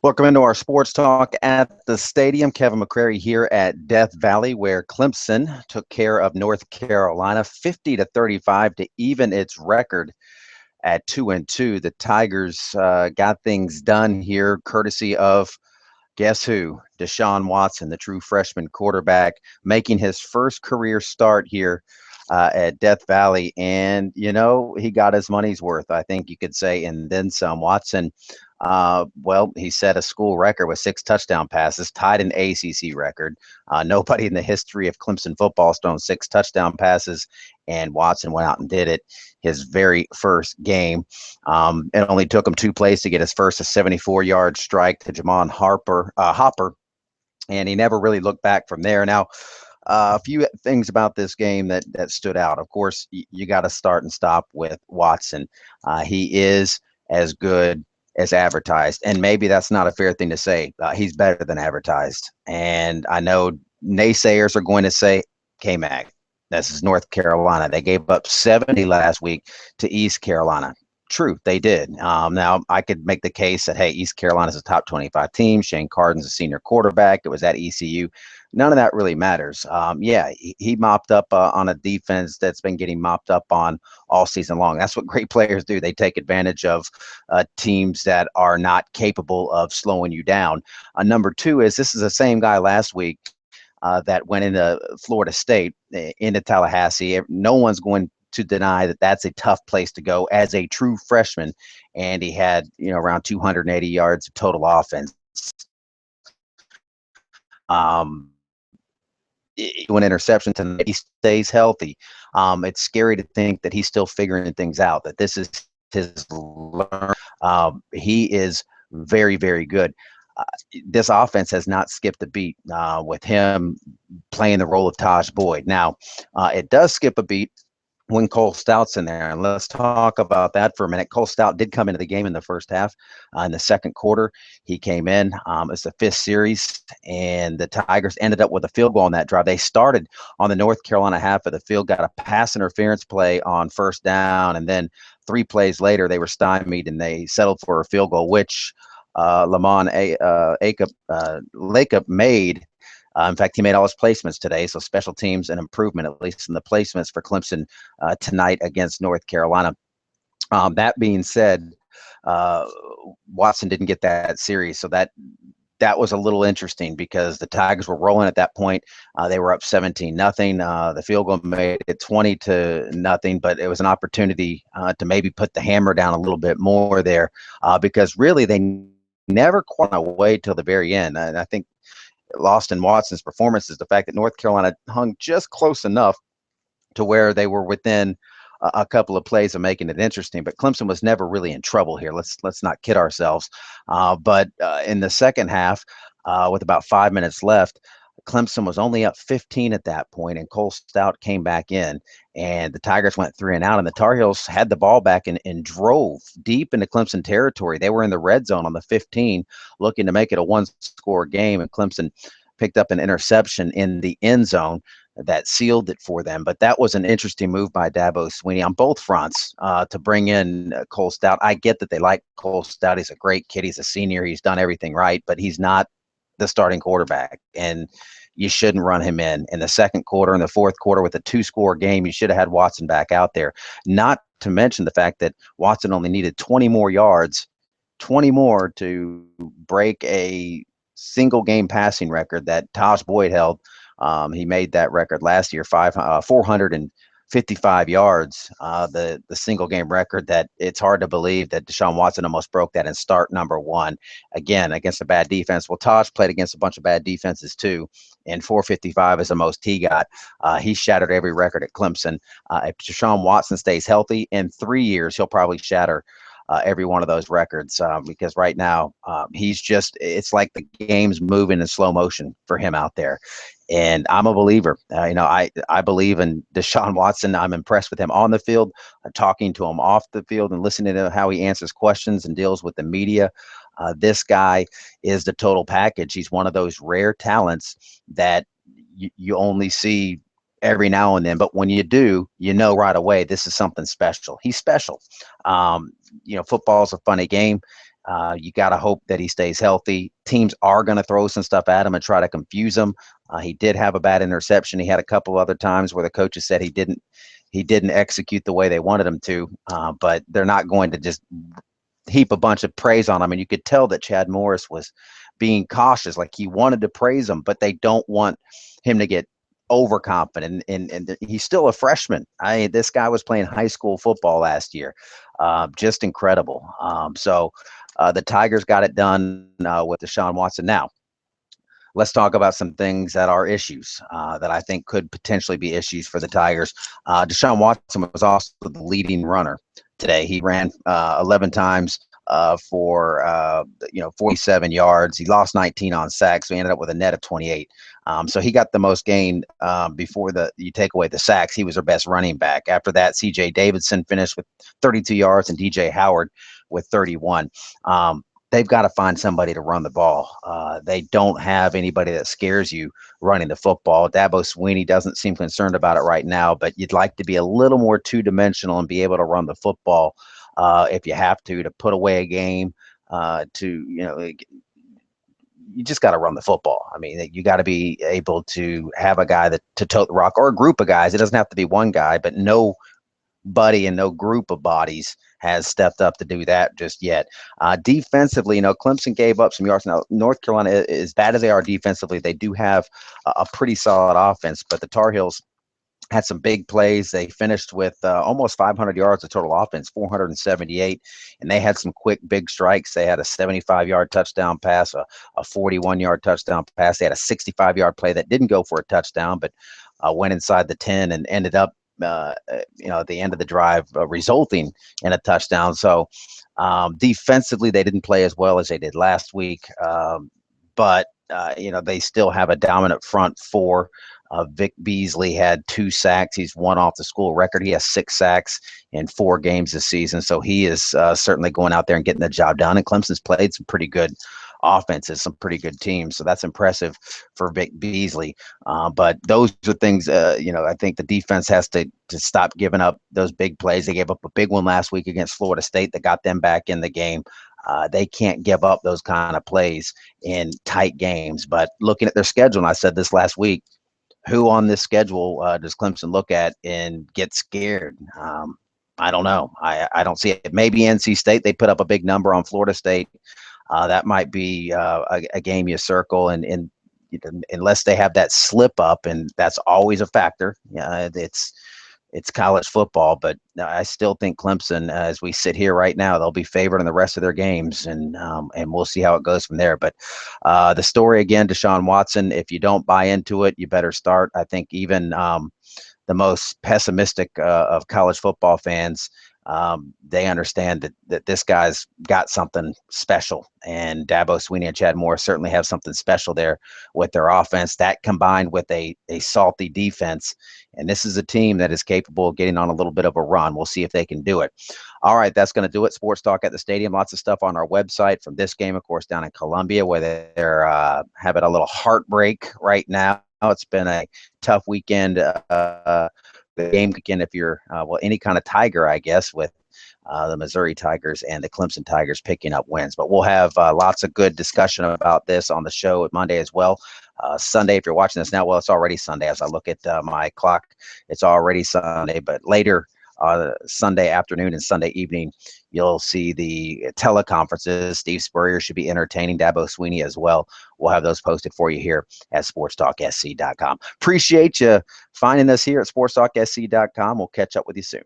Welcome into our sports talk at the stadium. Kevin McCrary here at Death Valley, where Clemson took care of North Carolina 50-35 to even its record at 2-2. The Tigers got things done here, courtesy of guess who? Deshaun Watson, the true freshman quarterback, making his first career start here at Death Valley. And, he got his money's worth, I think you could say, and then some. Watson, well, he set a school record with 6 touchdown passes, tied an ACC record. Nobody in the history of Clemson football has thrown 6 touchdown passes, and Watson went out and did it his very first game. It only took him 2 plays to get his first 74-yard strike to Jamon Hopper, and he never really looked back from there. Now, a few things about this game that stood out. Of course, you got to start and stop with Watson. He is as good as advertised, and maybe that's not a fair thing to say. He's better than advertised, and I know naysayers are going to say, K-Mag, this is North Carolina. They gave up 70 last week to East Carolina. True, they did. Now, I could make the case that, hey, East Carolina's a top 25 team. Shane Carden's a senior quarterback. It was at ECU. None of that really matters. Yeah, he mopped up on a defense that's been getting mopped up on all season long. That's what great players do. They take advantage of teams that are not capable of slowing you down. Number two is this is the same guy last week that went into Florida State, into Tallahassee. No one's going to deny that that's a tough place to go as a true freshman. And he had, around 280 yards of total offense. One interception tonight. He stays healthy. It's scary to think that he's still figuring things out, that this is his learn. He is very, very good. This offense has not skipped a beat with him playing the role of Taj Boyd. Now, it does skip a beat when Cole Stout's in there. And let's talk about that for a minute. Cole Stout did come into the game in the first half. In the second quarter, he came in. It's the 5th series, and the Tigers ended up with a field goal on that drive. They started on the North Carolina half of the field, got a pass interference play on first down, and then 3 plays later, they were stymied, and they settled for a field goal, which Lamon Lacob made. In fact, he made all his placements today, so special teams an improvement, at least in the placements for Clemson tonight against North Carolina. That being said, Watson didn't get that series, so that was a little interesting because the Tigers were rolling at that point. They were up 17-0. The field goal made it 20-0, but it was an opportunity to maybe put the hammer down a little bit more there because really they never quite away till the very end. And I think lost in Watson's performance is the fact that North Carolina hung just close enough to where they were within a couple of plays of making it interesting. But Clemson was never really in trouble here. Let's not kid ourselves. But in the second half, with about 5 minutes left, Clemson was only up 15 at that point, and Cole Stout came back in, and the Tigers went 3 and out, and the Tar Heels had the ball back and drove deep into Clemson territory. They were in the red zone on the 15, looking to make it a 1-score game, and Clemson picked up an interception in the end zone that sealed it for them. But that was an interesting move by Dabo Swinney on both fronts to bring in Cole Stout. I get that they like Cole Stout. He's a great kid. He's a senior. He's done everything right, but he's not the starting quarterback, and you shouldn't run him in the second quarter and the fourth quarter with a 2-score game. You should have had Watson back out there, not to mention the fact that Watson only needed 20 more yards, 20 more to break a single game passing record that Taj Boyd held. He made that record last year, 455 yards, the single game record that it's hard to believe that Deshaun Watson almost broke that in start number 1, again, against a bad defense. Well, Taj played against a bunch of bad defenses too, and 455 is the most he got. He shattered every record at Clemson. If Deshaun Watson stays healthy, in 3 years, he'll probably shatter every one of those records because right now he's just, it's like the game's moving in slow motion for him out there. And I'm a believer. I believe in Deshaun Watson. I'm impressed with him on the field, talking to him off the field and listening to how he answers questions and deals with the media. This guy is the total package. He's one of those rare talents that you only see every now and then, but when you do, right away, this is something special. He's special. Football's a funny game. You got to hope that he stays healthy. Teams are going to throw some stuff at him and try to confuse him. He did have a bad interception. He had a couple other times where the coaches said he didn't execute the way they wanted him to. But they're not going to just heap a bunch of praise on him. And you could tell that Chad Morris was being cautious, like he wanted to praise him, but they don't want him to get overconfident. And he's still a freshman. This guy was playing high school football last year. Just incredible. So the Tigers got it done with Deshaun Watson. Now, let's talk about some things that are issues that I think could potentially be issues for the Tigers. Deshaun Watson was also the leading runner today. He ran 11 times for 47 yards. He lost 19 on sacks, so he ended up with a net of 28. So he got the most gain before you take away the sacks. He was their best running back. After that, C.J. Davidson finished with 32 yards and D.J. Howard with 31. They've got to find somebody to run the ball. They don't have anybody that scares you running the football. Dabo Swinney doesn't seem concerned about it right now, but you'd like to be a little more two-dimensional and be able to run the football if you have to put away a game. You just got to run the football. I mean, you got to be able to have a guy to tote the rock, or a group of guys. It doesn't have to be one guy, but nobody and no group of bodies has stepped up to do that just yet. Defensively, Clemson gave up some yards. Now, North Carolina, as bad as they are defensively, they do have a pretty solid offense, but the Tar Heels had some big plays. They finished with almost 500 yards of total offense, 478, and they had some quick, big strikes. They had a 75-yard touchdown pass, a 41-yard touchdown pass. They had a 65-yard play that didn't go for a touchdown, but went inside the 10 and ended up, at the end of the drive, resulting in a touchdown. So defensively, they didn't play as well as they did last week, but they still have a dominant front four. Vic Beasley had 2 sacks. He's one off the school record. He has 6 sacks in 4 games this season. So he is certainly going out there and getting the job done. And Clemson's played some pretty good offenses, some pretty good teams. So that's impressive for Vic Beasley. But those are things, I think the defense has to stop giving up those big plays. They gave up a big one last week against Florida State that got them back in the game. They can't give up those kind of plays in tight games. But looking at their schedule, and I said this last week, who on this schedule does Clemson look at and get scared? I don't know. I don't see it. Maybe NC State. They put up a big number on Florida State. That might be a game you circle, and unless they have that slip up, and that's always a factor. It's college football, but I still think Clemson, as we sit here right now, they'll be favored in the rest of their games, and we'll see how it goes from there. But the story again, Deshaun Watson, if you don't buy into it, you better start. I think even the most pessimistic of college football fans, they understand that this guy's got something special, and Dabo Swinney and Chad Morris certainly have something special there with their offense. That combined with a salty defense, and this is a team that is capable of getting on a little bit of a run. We'll see if they can do it. All right, that's going to do it. Sports Talk at the Stadium. Lots of stuff on our website from this game, of course, down in Columbia, where they're having a little heartbreak right now. It's been a tough weekend. The game weekend, if you're any kind of Tiger, I guess, with the Missouri Tigers and the Clemson Tigers picking up wins. But we'll have lots of good discussion about this on the show Monday as well. Sunday, if you're watching this now, well, it's already Sunday. As I look at my clock, it's already Sunday. But later Sunday afternoon and Sunday evening, you'll see the teleconferences. Steve Spurrier should be entertaining, Dabo Swinney as well. We'll have those posted for you here at sportstalksc.com. Appreciate you finding us here at sportstalksc.com. We'll catch up with you soon.